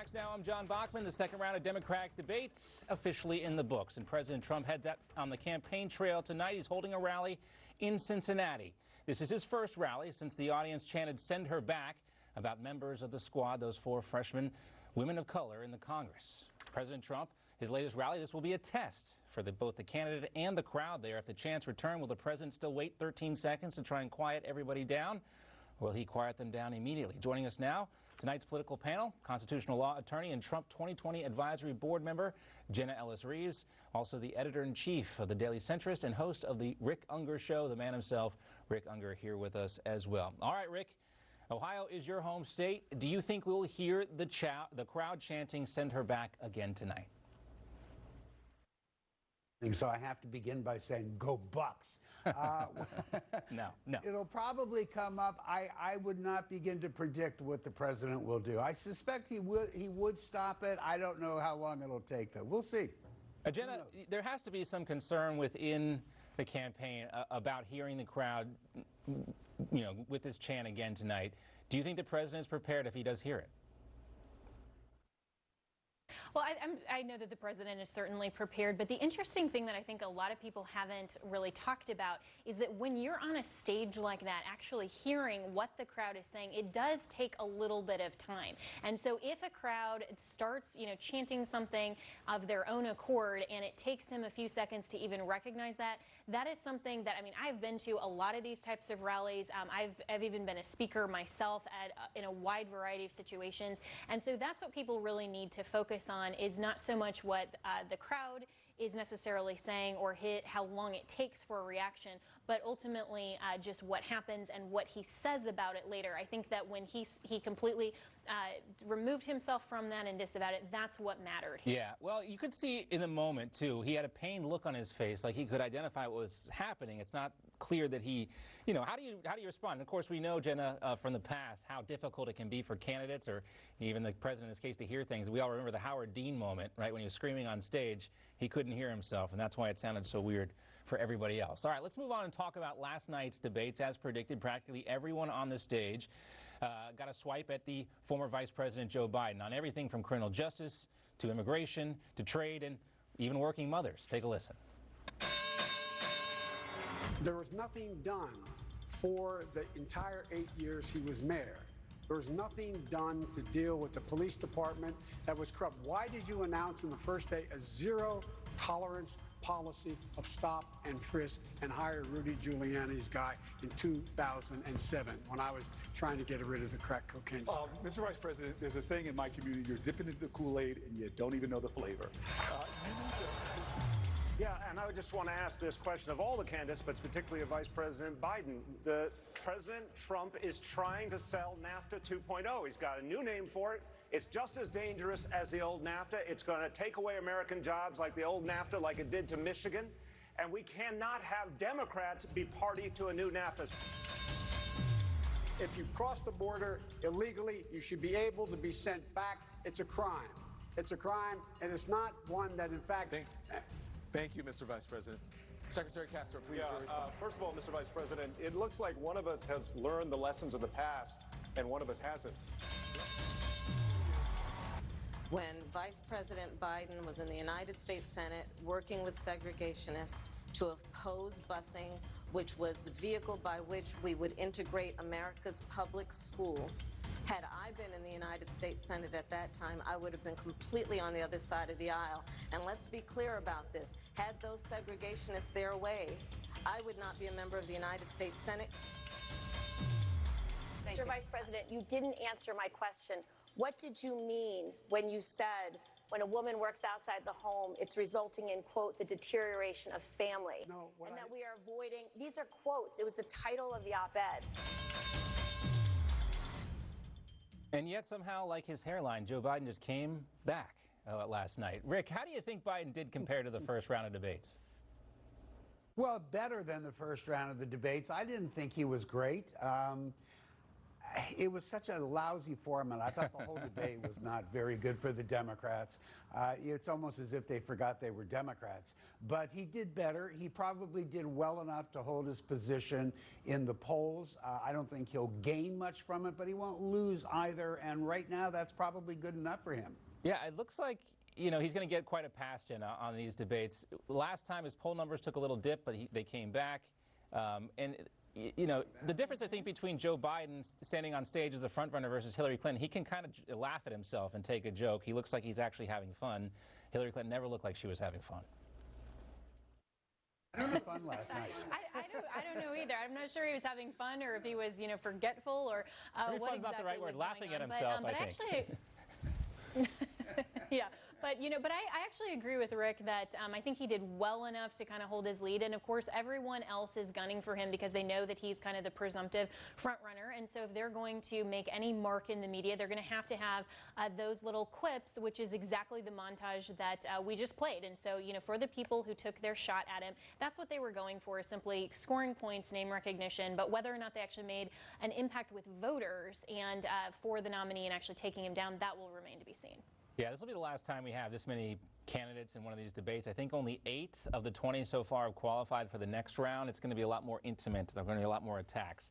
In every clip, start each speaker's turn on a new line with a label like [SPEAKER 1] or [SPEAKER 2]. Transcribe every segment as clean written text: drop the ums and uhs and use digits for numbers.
[SPEAKER 1] Newsmax now, I'm John Bachman. The second round of Democratic debates officially in the books. And President Trump heads out on the campaign trail tonight. He's holding a rally in Cincinnati. This is his first rally since the audience chanted "Send her back" about members of the squad, those 4 freshmen women of color in the Congress. President Trump, his latest rally, this will be a test for both the candidate and the crowd there. If the chants return, will the president still wait 13 seconds to try and quiet everybody down? Or will he quiet them down immediately? Joining us now, tonight's political panel, constitutional law attorney and Trump 2020 Advisory Board member, Jenna Rives, also the editor-in-chief of the Daily Centrist and host of the Rick Unger Show, the man himself, Rick Unger, here with us as well. All right, Rick, Ohio is your home state. Do you think we'll hear the crowd chanting "Send her back" again tonight?
[SPEAKER 2] So I have to begin by saying, go Bucks.
[SPEAKER 1] No.
[SPEAKER 2] It'll probably come up. I would not begin to predict what the president will do. I suspect he would stop it. I don't know how long it'll take, though. We'll see.
[SPEAKER 1] Jenna, there has to be some concern within the campaign about hearing the crowd, with this chant again tonight. Do you think the president is prepared if he does hear it?
[SPEAKER 3] Well, I know that the president is certainly prepared, but the interesting thing that I think a lot of people haven't really talked about is that when you're on a stage like that, actually hearing what the crowd is saying, it does take a little bit of time. And so if a crowd starts, chanting something of their own accord and it takes him a few seconds to even recognize that, that is something that, I've been to a lot of these types of rallies. I've even been a speaker myself in a wide variety of situations. And so that's what people really need to focus on, is not so much what the crowd is necessarily saying or how long it takes for a reaction, but ultimately just what happens and what he says about it later. I think that when he completely removed himself from that and disavowed it, that's what mattered.
[SPEAKER 1] Yeah, well, you could see in the moment, too, he had a pained look on his face, like he could identify what was happening. It's not clear that he, how do you respond? And of course, we know, Jenna, from the past, how difficult it can be for candidates or even the president in this case to hear things. We all remember the Howard Dean moment, right, when he was screaming on stage. He couldn't hear himself, and that's why it sounded so weird for everybody else. All right, let's move on and talk about last night's debates. As predicted, practically everyone on the stage got a swipe at the former Vice President Joe Biden on everything from criminal justice to immigration to trade and even working mothers. Take a listen.
[SPEAKER 4] There was nothing done for the entire 8 years he was mayor. There was nothing done to deal with the police department that was corrupt. Why did you announce on the first day a zero-tolerance policy of stop and frisk and hire Rudy Giuliani's guy in 2007 when I was trying to get rid of the crack cocaine?
[SPEAKER 5] Mr. Vice President, there's a saying in my community, you're dipping into the Kool-Aid and you don't even know the flavor.
[SPEAKER 6] Yeah, and I would just want to ask this question of all the candidates, but particularly of Vice President Biden. The President Trump is trying to sell NAFTA 2.0. He's got a new name for it. It's just as dangerous as the old NAFTA. It's going to take away American jobs like the old NAFTA, like it did to Michigan. And we cannot have Democrats be party to a new NAFTA.
[SPEAKER 4] If you cross the border illegally, you should be able to be sent back. It's a crime. It's a crime, and it's not one that, in fact...
[SPEAKER 5] Thank you, Mr. Vice President. Secretary Castro, please.
[SPEAKER 7] First of all, Mr. Vice President, it looks like one of us has learned the lessons of the past and one of us hasn't.
[SPEAKER 8] When Vice President Biden was in the United States Senate working with segregationists to oppose busing, which was the vehicle by which we would integrate America's public schools, had I been in the United States Senate at that time, I would have been completely on the other side of the aisle. And let's be clear about this. Had those segregationists their way, I would not be a member of the United States Senate.
[SPEAKER 9] Mr. Vice President, you didn't answer my question. What did you mean when you said when a woman works outside the home, it's resulting in, quote, the deterioration of family?
[SPEAKER 4] No,
[SPEAKER 9] and that we are avoiding, these are quotes. It was the title of the op-ed.
[SPEAKER 1] And yet somehow, like his hairline, Joe Biden just came back last night. Rick, how do you think Biden did compare to the first round of debates?
[SPEAKER 2] Well, better than the first round of the debates. I didn't think he was great. It was such a lousy format. I thought the whole debate was not very good for the Democrats. It's almost as if they forgot they were Democrats. But he did better. He probably did well enough to hold his position in the polls. I don't think he'll gain much from it, but he won't lose either. And right now, that's probably good enough for him.
[SPEAKER 1] Yeah, it looks like, you know, he's going to get quite a pass, Jenna, on these debates. Last time his poll numbers took a little dip, but they came back. You know, the difference, I think, between Joe Biden standing on stage as the frontrunner versus Hillary Clinton, he can kind of laugh at himself and take a joke. He looks like he's actually having fun. Hillary Clinton never looked like she was having fun.
[SPEAKER 2] I had fun last night.
[SPEAKER 3] I don't know either. I'm not sure he was having fun or if he was, you know, forgetful or what
[SPEAKER 1] fun's
[SPEAKER 3] exactly
[SPEAKER 1] not the right word.
[SPEAKER 3] was
[SPEAKER 1] Laughing
[SPEAKER 3] going
[SPEAKER 1] at
[SPEAKER 3] on.
[SPEAKER 1] himself,
[SPEAKER 3] but
[SPEAKER 1] I think.
[SPEAKER 3] Actually, yeah. But, you know, I actually agree with Rick that I think he did well enough to kind of hold his lead. And, of course, everyone else is gunning for him because they know that he's kind of the presumptive front runner. And so if they're going to make any mark in the media, they're going to have those little quips, which is exactly the montage that we just played. And so, you know, for the people who took their shot at him, that's what they were going for, simply scoring points, name recognition. But whether or not they actually made an impact with voters and for the nominee and actually taking him down, that will remain to be seen.
[SPEAKER 1] Yeah, this will be the last time we have this many candidates in one of these debates. I think only 8 of the 20 so far have qualified for the next round. It's going to be a lot more intimate. There are going to be a lot more attacks.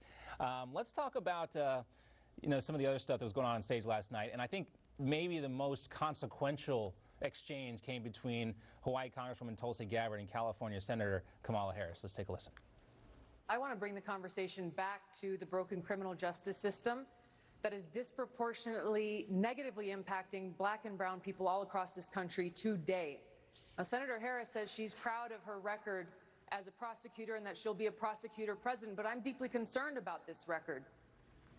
[SPEAKER 1] Let's talk about you know, some of the other stuff that was going on stage last night. And I think maybe the most consequential exchange came between Hawaii Congresswoman Tulsi Gabbard and California Senator Kamala Harris. Let's take a listen.
[SPEAKER 10] I want to bring the conversation back to the broken criminal justice system that is disproportionately negatively impacting black and brown people all across this country today. Now, Senator Harris says she's proud of her record as a prosecutor and that she'll be a prosecutor president, but I'm deeply concerned about this record.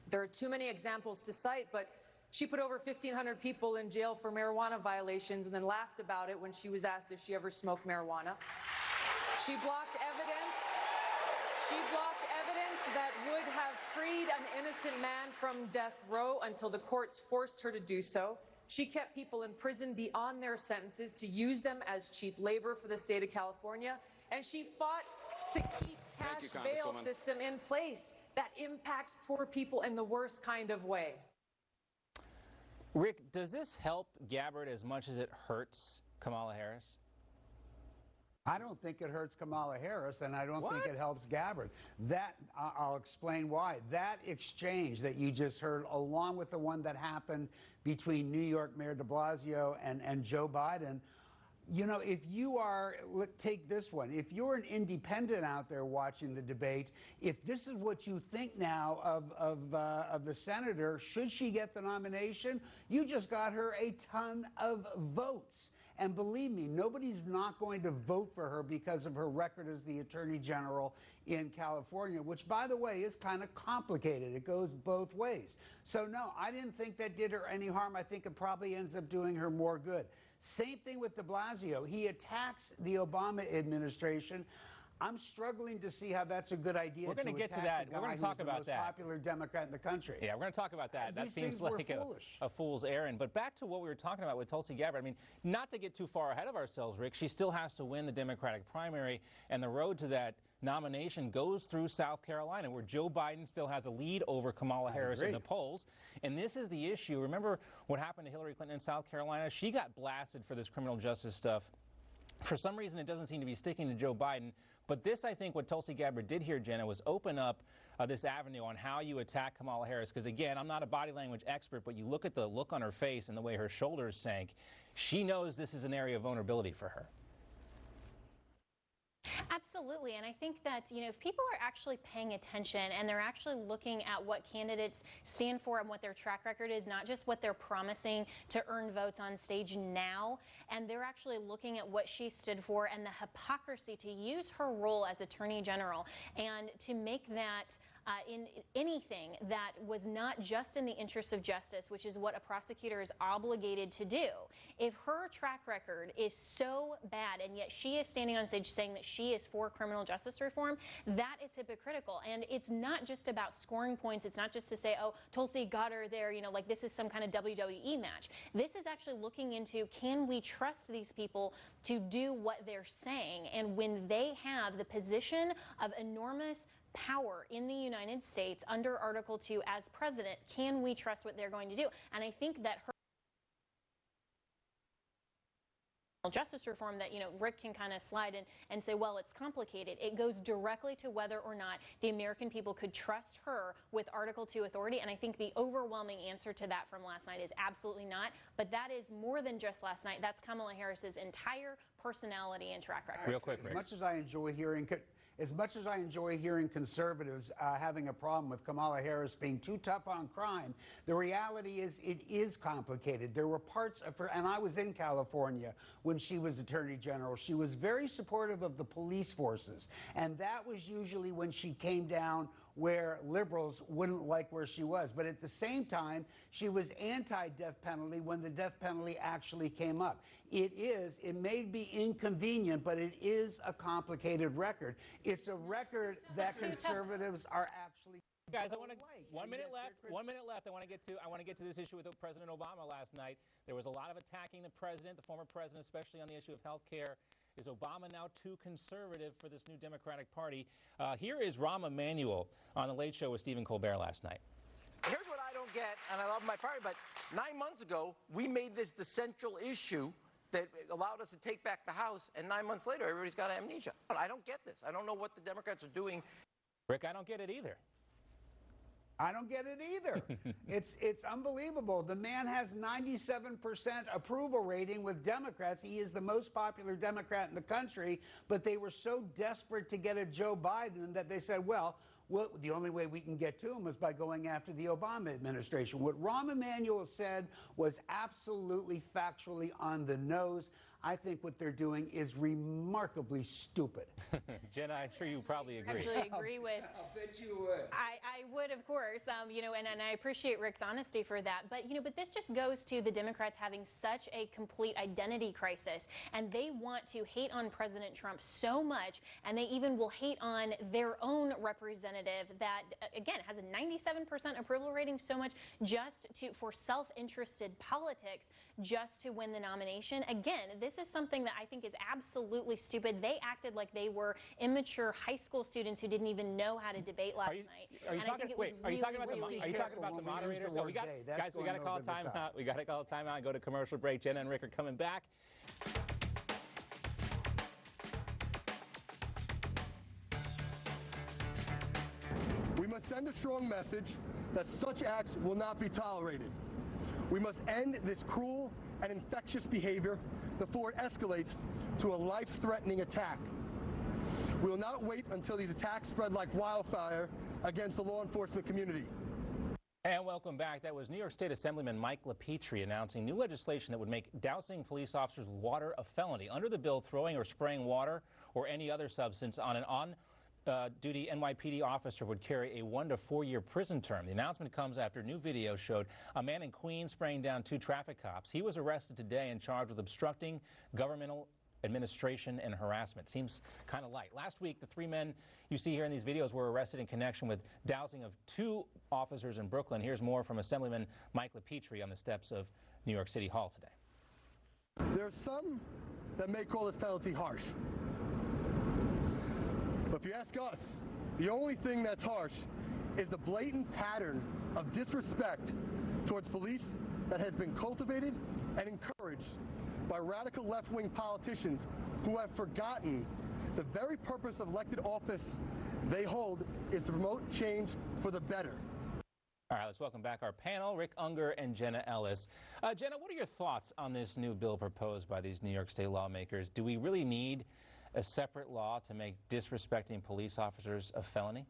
[SPEAKER 10] There are too many examples to cite, but she put over 1,500 people in jail for marijuana violations and then laughed about it when she was asked if she ever smoked marijuana. She blocked evidence. She blocked evidence that would have freed an innocent man from death row until the courts forced her to do so. She kept people in prison beyond their sentences to use them as cheap labor for the state of California. And she fought to keep cash bail system in place that impacts poor people in the worst kind of way.
[SPEAKER 1] Rick, does this help Gabbard as much as it hurts Kamala Harris?
[SPEAKER 2] I don't think it hurts Kamala Harris, and I don't think it helps Gabbard. I'll explain why. That exchange that you just heard, along with the one that happened between New York Mayor de Blasio and Joe Biden, you know, if you are, take this one, if you're an independent out there watching the debate, if this is what you think now of the senator, should she get the nomination, you just got her a ton of votes. And believe me, nobody's not going to vote for her because of her record as the Attorney General in California, which, by the way, is kind of complicated. It goes both ways. So, no, I didn't think that did her any harm. I think it probably ends up doing her more good. Same thing with de Blasio. He attacks the Obama administration. I'm struggling to see how that's a good idea.
[SPEAKER 1] We're going to get to that. We're going to talk about that.
[SPEAKER 2] The most popular Democrat in the country.
[SPEAKER 1] Yeah, we're going to talk about that. That seems like a fool's errand. But back to what we were talking about with Tulsi Gabbard. I mean, not to get too far ahead of ourselves, Rick, she still has to win the Democratic primary, and the road to that nomination goes through South Carolina, where Joe Biden still has a lead over Kamala Harris in the polls. And this is the issue. Remember what happened to Hillary Clinton in South Carolina? She got blasted for this criminal justice stuff. For some reason, it doesn't seem to be sticking to Joe Biden. But this, I think, what Tulsi Gabbard did here, Jenna, was open up this avenue on how you attack Kamala Harris. Because, again, I'm not a body language expert, but you look at the look on her face and the way her shoulders sank. She knows this is an area of vulnerability for her.
[SPEAKER 3] Absolutely. And I think that, you know, if people are actually paying attention and they're actually looking at what candidates stand for and what their track record is, not just what they're promising to earn votes on stage now, and they're actually looking at what she stood for and the hypocrisy to use her role as Attorney General and to make that in anything that was not just in the interest of justice, which is what a prosecutor is obligated to do. If her track record is so bad and yet she is standing on stage saying that she is for criminal justice reform, that is hypocritical. And it's not just about scoring points. It's not just to say, oh, Tulsi got her there, you know, like this is some kind of WWE match. This is actually looking into, can we trust these people to do what they're saying? And when they have the position of enormous power in the United States under Article 2 as president. Can we trust what they're going to do? And I think that her justice reform that, Rick can kind of slide in and say, well, it's complicated. It goes directly to whether or not the American people could trust her with Article 2 authority. And I think the overwhelming answer to that from last night is absolutely not. But that is more than just last night. That's Kamala Harris's entire personality and track record.
[SPEAKER 1] Real quick, Rick.
[SPEAKER 2] As much as I enjoy hearing conservatives having a problem with Kamala Harris being too tough on crime, the reality is it is complicated. There were parts of her, and I was in California when she was Attorney General. She was very supportive of the police forces, and that was usually when she came down where liberals wouldn't like where she was. But at the same time, she was anti-death penalty when the death penalty actually came up. It may be inconvenient, but it is a complicated record. It's a record that conservatives are actually.
[SPEAKER 1] Guys, I want to 1 minute left. 1 minute left. I want to get to this issue with President Obama last night. There was a lot of attacking the president, the former president, especially on the issue of health care. Is Obama now too conservative for this new Democratic Party? Here is Rahm Emanuel on The Late Show with Stephen Colbert last night.
[SPEAKER 11] Here's what I don't get, and I love my party, but 9 months ago, we made this the central issue that allowed us to take back the House, and 9 months later, everybody's got amnesia. But I don't get this. I don't know what the Democrats are doing.
[SPEAKER 1] Rick, I don't get it either.
[SPEAKER 2] I don't get it either. It's unbelievable. The man has 97% approval rating with Democrats. He is the most popular Democrat in the country, but they were so desperate to get at Joe Biden that they said, well, the only way we can get to him was by going after the Obama administration. What Rahm Emanuel said was absolutely factually on the nose. I think what they're doing is remarkably stupid.
[SPEAKER 1] Jenna, I'm sure you probably agree.
[SPEAKER 3] Actually agree with.
[SPEAKER 2] I'll bet you would.
[SPEAKER 3] I would, of course, and I appreciate Rick's honesty for that. But, but this just goes to the Democrats having such a complete identity crisis. And they want to hate on President Trump so much, and they even will hate on their own representative that, again, has a 97% approval rating so much just for self-interested politics, just to win the nomination. Again, this is something that I think is absolutely stupid. They acted like they were immature high school students who didn't even know how to debate last night.
[SPEAKER 1] Are you talking about the moderators? Oh, guys, we got to call a timeout. We got to call a timeout and go to commercial break. Jenna and Rick are coming back.
[SPEAKER 12] We must send a strong message that such acts will not be tolerated. We must end this cruel and infectious behavior before it escalates to a life-threatening attack. We will not wait until these attacks spread like wildfire against the law enforcement community.
[SPEAKER 1] And welcome back. That was New York State Assemblyman Mike LaPetrie announcing new legislation that would make dousing police officers with water a felony. Under the bill, throwing or spraying water or any other substance on an on-duty NYPD officer would carry a 1 to 4 year prison term. The announcement comes after new video showed a man in Queens spraying down 2 traffic cops. He was arrested today and charged with obstructing governmental administration and harassment. Seems kind of light. Last week, the 3 men you see here in these videos were arrested in connection with dousing of 2 officers in Brooklyn. Here's more from Assemblyman Mike LaPetrie on the steps of New York City Hall today.
[SPEAKER 12] There are some that may call this penalty harsh. But if you ask us, the only thing that's harsh is the blatant pattern of disrespect towards police that has been cultivated and encouraged by radical left-wing politicians who have forgotten the very purpose of elected office they hold is to promote change for the better.
[SPEAKER 1] All right, let's welcome back our panel, Rick Unger and Jenna Ellis. Jenna, what are your thoughts on this new bill proposed by these New York State lawmakers? Do we really need a separate law to make disrespecting police officers a felony?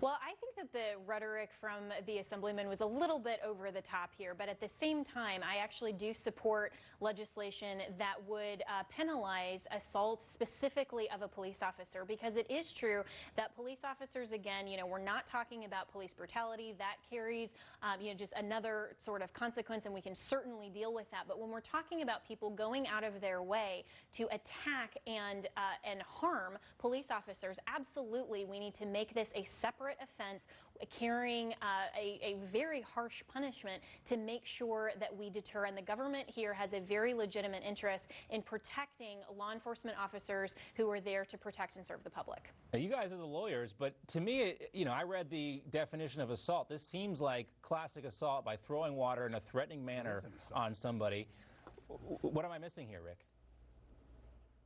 [SPEAKER 3] Well, I think that the rhetoric from the Assemblyman was a little bit over the top here, but at the same time, I actually do support legislation that would penalize assault specifically of a police officer, because it is true that police officers, again, we're not talking about police brutality. That carries, just another sort of consequence, and we can certainly deal with that. But when we're talking about people going out of their way to attack and harm police officers, absolutely, we need to make this a separate deliberate offense, carrying a very harsh punishment to make sure that we deter. And the government here has a very legitimate interest in protecting law enforcement officers who are there to protect and serve the public.
[SPEAKER 1] Now, you guys are the lawyers, but to me, I read the definition of assault. This seems like classic assault by throwing water in a threatening manner on somebody. What am I missing here, Rick?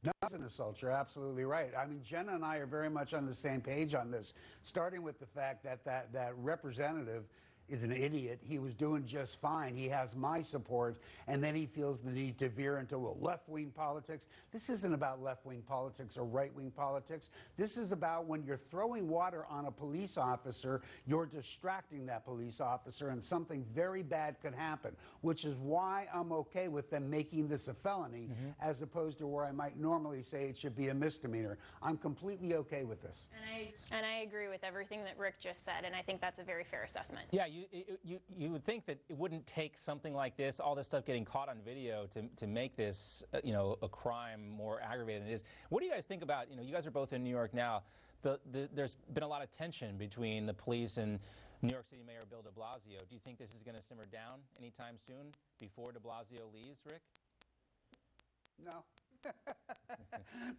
[SPEAKER 2] No, it's an assault. You're absolutely right. I mean, Jenna and I are very much on the same page on this, starting with the fact that that representative is an idiot. He was doing just fine. He has my support, and then he feels the need to veer into left-wing politics. This isn't about left-wing politics or right-wing politics. This is about when you're throwing water on a police officer, you're distracting that police officer, and something very bad could happen, which is why I'm okay with them making this a felony, as opposed to where I might normally say it should be a misdemeanor. I'm completely okay with this.
[SPEAKER 3] And I agree with everything that Rick just said, and I think that's a very fair assessment.
[SPEAKER 1] Yeah, you would think that it wouldn't take something like this, all this stuff getting caught on video, to make this, a crime more aggravated than it is. What do you guys think about, you guys are both in New York now, there's been a lot of tension between the police and New York City Mayor Bill de Blasio. Do you think this is going to simmer down anytime soon before de Blasio leaves, Rick?
[SPEAKER 2] No.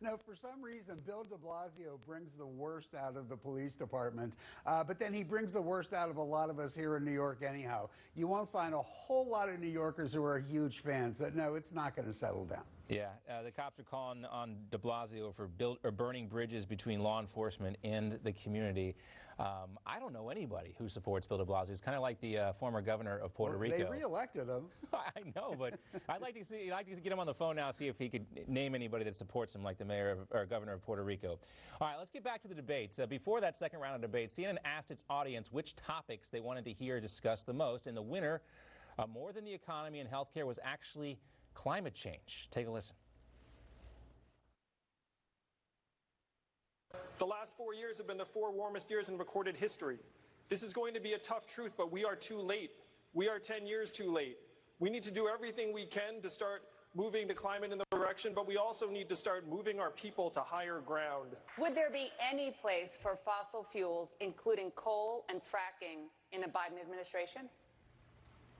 [SPEAKER 2] No, for some reason, Bill de Blasio brings the worst out of the police department, but then he brings the worst out of a lot of us here in New York anyhow. You won't find a whole lot of New Yorkers who are huge fans. No, it's not going to settle down.
[SPEAKER 1] Yeah, the cops are calling on de Blasio for burning bridges between law enforcement and the community. I don't know anybody who supports Bill de Blasio. It's kind of like the former governor of Puerto Rico.
[SPEAKER 2] They reelected him.
[SPEAKER 1] I know, but I'd like to get him on the phone now, see if he could name anybody that supports him, like the mayor or governor of Puerto Rico. All right, let's get back to the debates. Before that second round of debates, CNN asked its audience which topics they wanted to hear discussed the most, and the winner, more than the economy and healthcare, was actually climate change. Take a listen.
[SPEAKER 13] The last 4 years have been the 4 warmest years in recorded history. This is going to be a tough truth, but we are too late. We are 10 years too late. We need to do everything we can to start moving the climate in the direction, but we also need to start moving our people to higher ground.
[SPEAKER 14] Would there be any place for fossil fuels, including coal and fracking, in a Biden administration?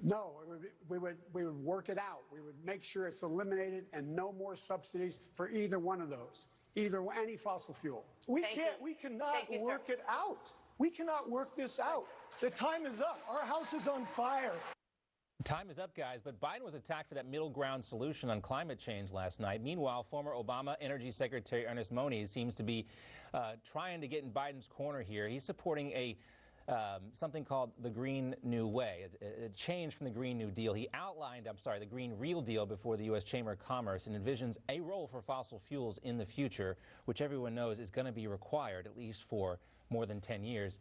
[SPEAKER 4] No, we would work it out. We would make sure it's eliminated and no more subsidies for either one of those, any fossil fuel.
[SPEAKER 15] We cannot work it out. We cannot work this out. The time is up. Our house is on fire.
[SPEAKER 1] Time is up, guys, but Biden was attacked for that middle ground solution on climate change last night. Meanwhile, former Obama Energy Secretary Ernest Moniz seems to be trying to get in Biden's corner here. He's supporting something called the Green New Way, a change from the Green New Deal. He outlined, the Green Real Deal before the U.S. Chamber of Commerce and envisions a role for fossil fuels in the future, which everyone knows is going to be required at least for more than 10 years.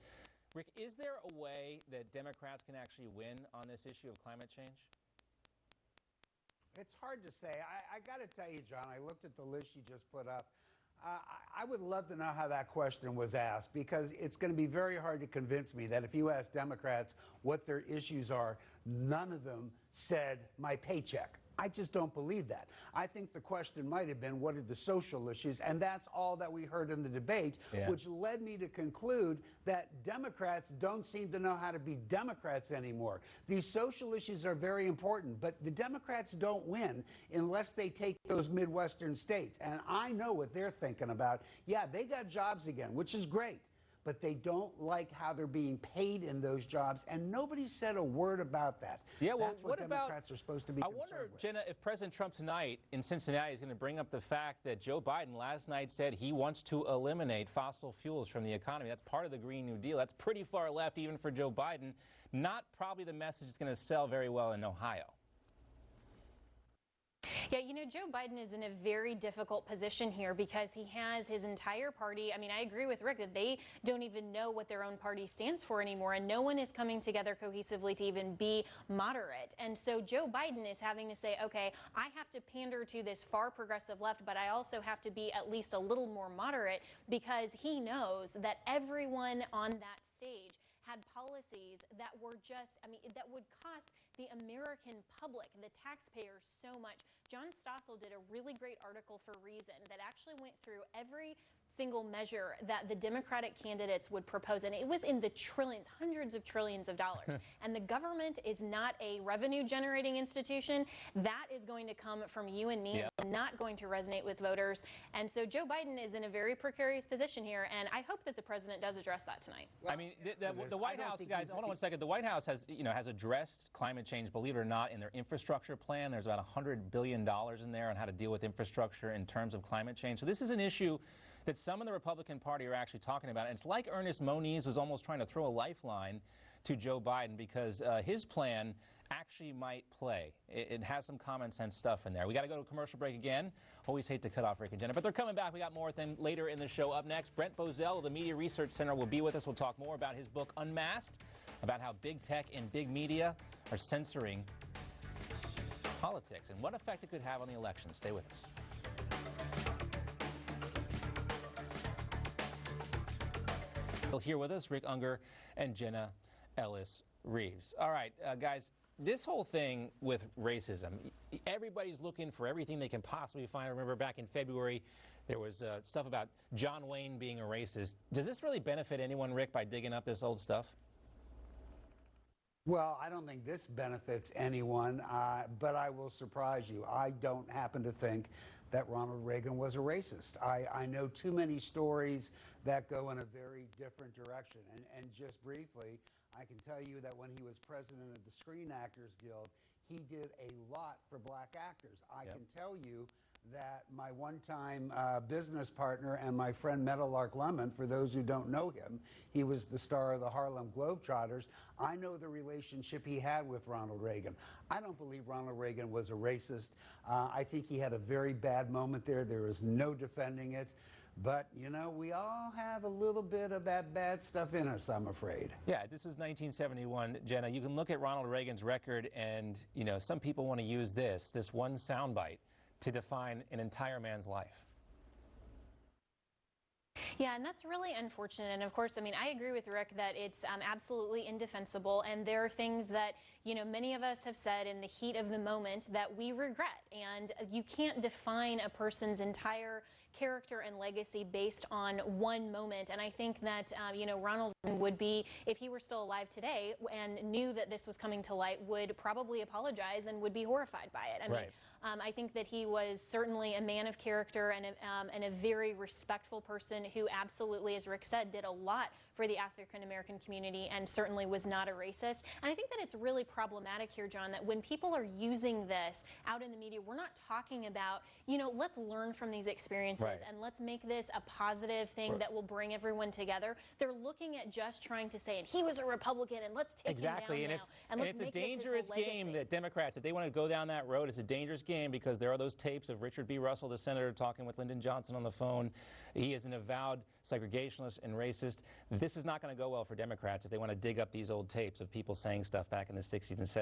[SPEAKER 1] Rick, is there a way that Democrats can actually win on this issue of climate change?
[SPEAKER 2] It's hard to say. I got to tell you, John, I looked at the list you just put up. I would love to know how that question was asked, because it's going to be very hard to convince me that if you ask Democrats what their issues are, none of them said my paycheck. I just don't believe that. I think the question might have been, what are the social issues? And that's all that we heard in the debate, which led me to conclude that Democrats don't seem to know how to be Democrats anymore. These social issues are very important, but the Democrats don't win unless they take those Midwestern states. And I know what they're thinking about. Yeah, they got jobs again, which is great, but they don't like how they're being paid in those jobs, and nobody said a word about that.
[SPEAKER 1] Yeah, well,
[SPEAKER 2] that's what Democrats are supposed to be concerned
[SPEAKER 1] wonder,
[SPEAKER 2] with.
[SPEAKER 1] Jenna, if President Trump tonight in Cincinnati is going to bring up the fact that Joe Biden last night said he wants to eliminate fossil fuels from the economy. That's part of the Green New Deal. That's pretty far left even for Joe Biden. Not probably the message that's going to sell very well in Ohio.
[SPEAKER 3] Yeah, Joe Biden is in a very difficult position here because he has his entire party. I mean, I agree with Rick that they don't even know what their own party stands for anymore, and no one is coming together cohesively to even be moderate. And so Joe Biden is having to say, okay, I have to pander to this far progressive left, but I also have to be at least a little more moderate, because he knows that everyone on that stage had policies that were just, that would cost the American public, the taxpayers, so much. John Stossel did a really great article for Reason that actually went through every single measure that the Democratic candidates would propose, and it was in the trillions, hundreds of trillions of dollars. And the government is not a revenue-generating institution. That is going to come from you and me. It's not going to resonate with voters. And so Joe Biden is in a very precarious position here, and I hope that the president does address that tonight.
[SPEAKER 1] I mean, the White House, guys, hold on one second. The White House has, has addressed climate change, believe it or not, in their infrastructure plan. There's about $100 billion in there on how to deal with infrastructure in terms of climate change. So this is an issue that some in the Republican Party are actually talking about. And it's like Ernest Moniz was almost trying to throw a lifeline to Joe Biden because his plan actually might play. It has some common sense stuff in there. We got to go to a commercial break again. Always hate to cut off Rick and Jenna, but they're coming back. We got more with them later in the show. Up next, Brent Bozell of the Media Research Center will be with us. We'll talk more about his book, Unmasked, about how big tech and big media are censoring politics and what effect it could have on the election. Stay with us. Here with us, Rick Unger and Jenna Rives. All right, guys, this whole thing with racism, everybody's looking for everything they can possibly find. I remember back in February, there was stuff about John Wayne being a racist. Does this really benefit anyone, Rick, by digging up this old stuff?
[SPEAKER 2] Well, I don't think this benefits anyone, but I will surprise you. I don't happen to think that Ronald Reagan was a racist. I know too many stories that go in a very different direction. And just briefly, I can tell you that when he was president of the Screen Actors Guild, he did a lot for black actors. I can tell you that my one-time business partner and my friend Meadowlark Lemon, for those who don't know him, he was the star of the Harlem Globetrotters. I know the relationship he had with Ronald Reagan. I don't believe Ronald Reagan was a racist. I think he had a very bad moment there. There is no defending it. But, we all have a little bit of that bad stuff in us, I'm afraid.
[SPEAKER 1] Yeah, this was 1971, Jenna. You can look at Ronald Reagan's record and, some people want to use this one soundbite to define an entire man's life.
[SPEAKER 3] Yeah, and that's really unfortunate. And of course, I mean, I agree with Rick that it's absolutely indefensible. And there are things that, many of us have said in the heat of the moment that we regret. And you can't define a person's entire character and legacy based on one moment. And I think that, Ronald would be, if he were still alive today and knew that this was coming to light, would probably apologize and would be horrified by it. I mean, I think that he was certainly a man of character and a very respectful person who absolutely, as Rick said, did a lot for the African-American community and certainly was not a racist. And I think that it's really problematic here, John, that when people are using this out in the media, we're not talking about, let's learn from these experiences and let's make this a positive thing that will bring everyone together. They're looking at just trying to say, and he was a Republican, and let's take him down now.
[SPEAKER 1] And it's a dangerous game that Democrats, if they want to go down that road, it's a dangerous game because there are those tapes of Richard B. Russell, the senator, talking with Lyndon Johnson on the phone. He is an avowed segregationist and racist. This is not going to go well for Democrats if they want to dig up these old tapes of people saying stuff back in the 60s and 70s.